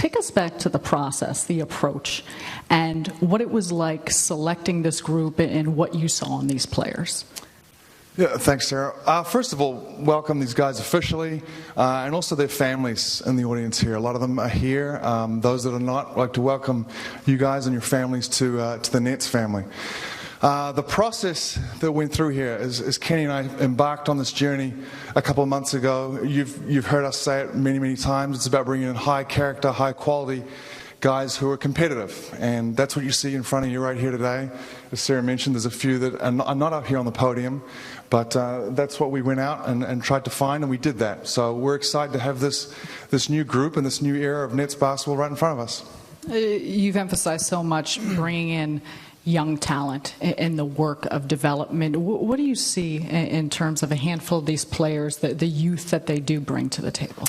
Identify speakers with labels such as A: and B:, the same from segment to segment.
A: take us back to the process, the approach, and what it was like selecting this group and what you saw in these players.
B: Yeah, thanks, Sarah. First of all, welcome these guys officially, and also their families in the audience here. A lot of them are here. Those that are not, I'd like to welcome you guys and your families to the Nets family. The process that went through here is Kenny and I embarked on this journey a couple of months ago. You've heard us say it many, many times. It's about bringing in high character, high quality guys who are competitive, and that's what you see in front of you right here today. As Sarah mentioned, there's a few that are not up here on the podium, but that's what we went out and tried to find, and we did that. So we're excited to have this new group and this new era of Nets basketball right in front of us.
A: You've emphasized so much bringing in young talent in the work of development. What do you see in terms of a handful of these players, the youth that they do bring to the table?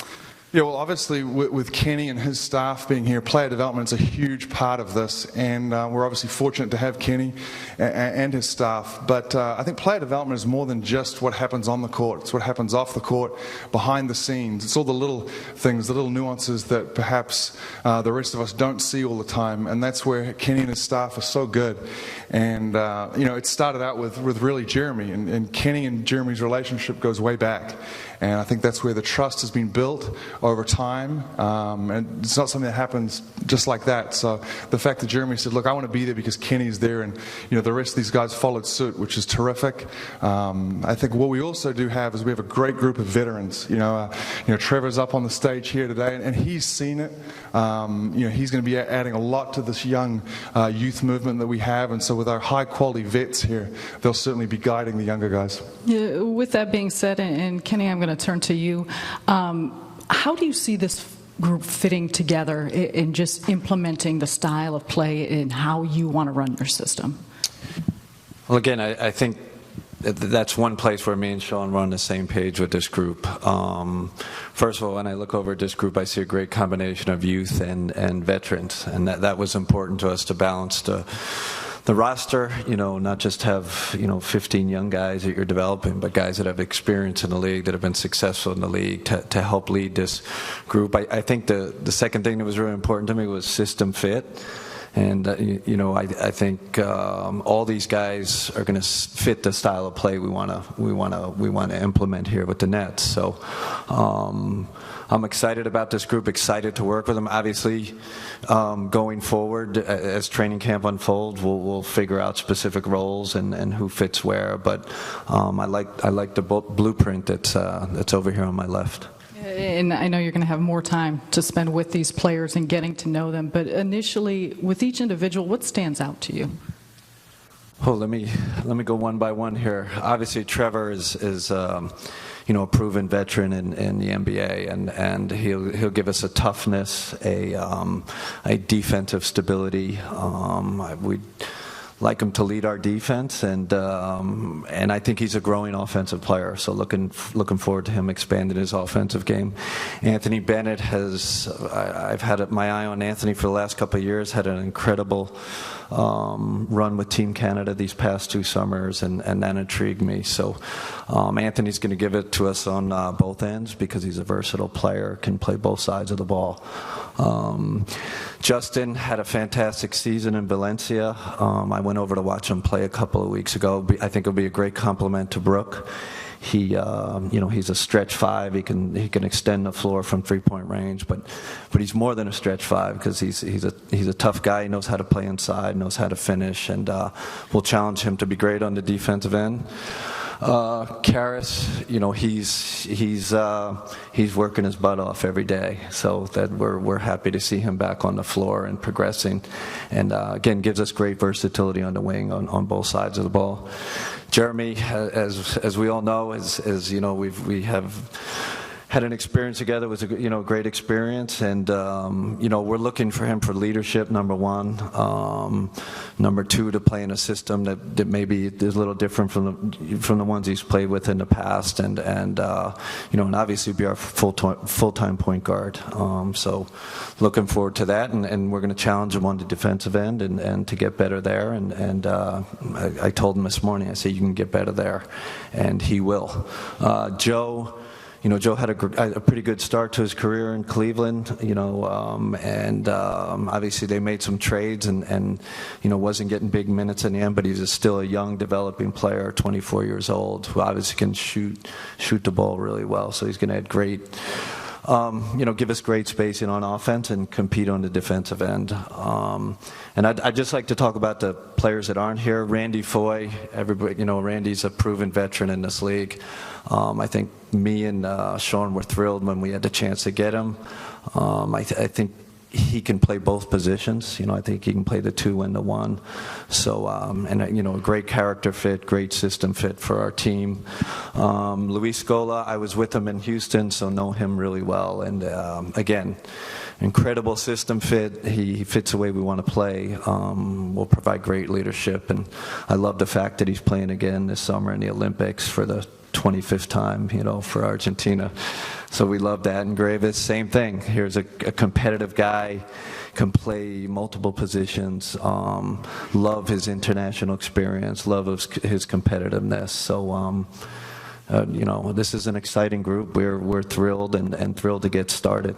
B: Yeah, well, obviously with Kenny and his staff being here, player development is a huge part of this, and we're obviously fortunate to have Kenny and his staff. But I think player development is more than just what happens on the court. It's what happens off the court, behind the scenes. It's all the little things, the little nuances that perhaps the rest of us don't see all the time, and that's where Kenny and his staff are so good. And it started out with really Jeremy, and Kenny and Jeremy's relationship goes way back. And I think that's where the trust has been built over time, and it's not something that happens just like that. So the fact that Jeremy said, look, I want to be there because Kenny's there, and the rest of these guys followed suit, which is terrific. I think what we also do have is we have a great group of veterans. Trevor's up on the stage here today, and he's seen it. He's going to be adding a lot to this young youth movement that we have, and so with our high quality vets here, they'll certainly be guiding the younger guys.
A: Yeah, with that being said, and Kenny, I'm going to turn to you. How do you see this group fitting together in just implementing the style of play and how you want to run your system?
C: Well, again, I think that's one place where me and Sean run the same page with this group. First of all, when I look over at this group, I see a great combination of youth and veterans, and that was important to us to balance the roster, not just have, 15 young guys that you're developing, but guys that have experience in the league, that have been successful in the league to help lead this group. I think the second thing that was really important to me was system fit. And, I think all these guys are going to fit the style of play we want to implement here with the Nets. So I'm excited about this group, excited to work with them. Obviously, going forward, as training camp unfolds, we'll figure out specific roles and who fits where. But I like the blueprint that's over here on my left.
A: And I know you're going to have more time to spend with these players and getting to know them, but initially, with each individual, what stands out to you?
C: Well, let me go one by one here. Obviously, Trevor is a proven veteran in the NBA, and he'll give us a toughness, a defensive stability. We like him to lead our defense, and I think he's a growing offensive player. So looking forward to him expanding his offensive game. Anthony Bennett I've had my eye on Anthony for the last couple of years. Had an incredible run with Team Canada these past 2 summers, and that intrigued me. So Anthony's going to give it to us on both ends because he's a versatile player, can play both sides of the ball. Justin had a fantastic season in Valencia. I went over to watch him play a couple of weeks ago. I think it'll be a great compliment to Brooke. He's a stretch 5. He can extend the floor from 3-point range, but he's more than a stretch 5 because he's a tough guy. He knows how to play inside, knows how to finish, and we'll challenge him to be great on the defensive end. Karras, he's working his butt off every day, so that we're happy to see him back on the floor and progressing, and again gives us great versatility on the wing on both sides of the ball. Jeremy, as we all know, we have had an experience together. It was a great experience, and we're looking for him for leadership, number one. Number two, to play in a system that maybe is a little different from the ones he's played with in the past, and obviously be our full-time point guard. So looking forward to that, and we're going to challenge him on the defensive end and to get better there. And I told him this morning, I said, you can get better there, and he will. Joe. Joe had a pretty good start to his career in Cleveland, and obviously they made some trades and wasn't getting big minutes in the end, but he's still a young, developing player, 24 years old, who obviously can shoot the ball really well. So he's going to add great, give us great spacing on offense and compete on the defensive end. And I'd just like to talk about the players that aren't here. Randy Foye, everybody, Randy's a proven veteran in this league. I think me and Sean were thrilled when we had the chance to get him. I think he can play both positions. I think he can play the 2 and the 1. So, a great character fit, great system fit for our team. Luis Scola, I was with him in Houston, so know him really well. And again, incredible system fit. He fits the way we want to play. Will provide great leadership, and I love the fact that he's playing again this summer in the Olympics for the 25th time, for Argentina. So we love that. And Gravis, same thing. Here's a competitive guy, can play multiple positions, love his international experience, love his competitiveness. So, this is an exciting group. We're thrilled and thrilled to get started.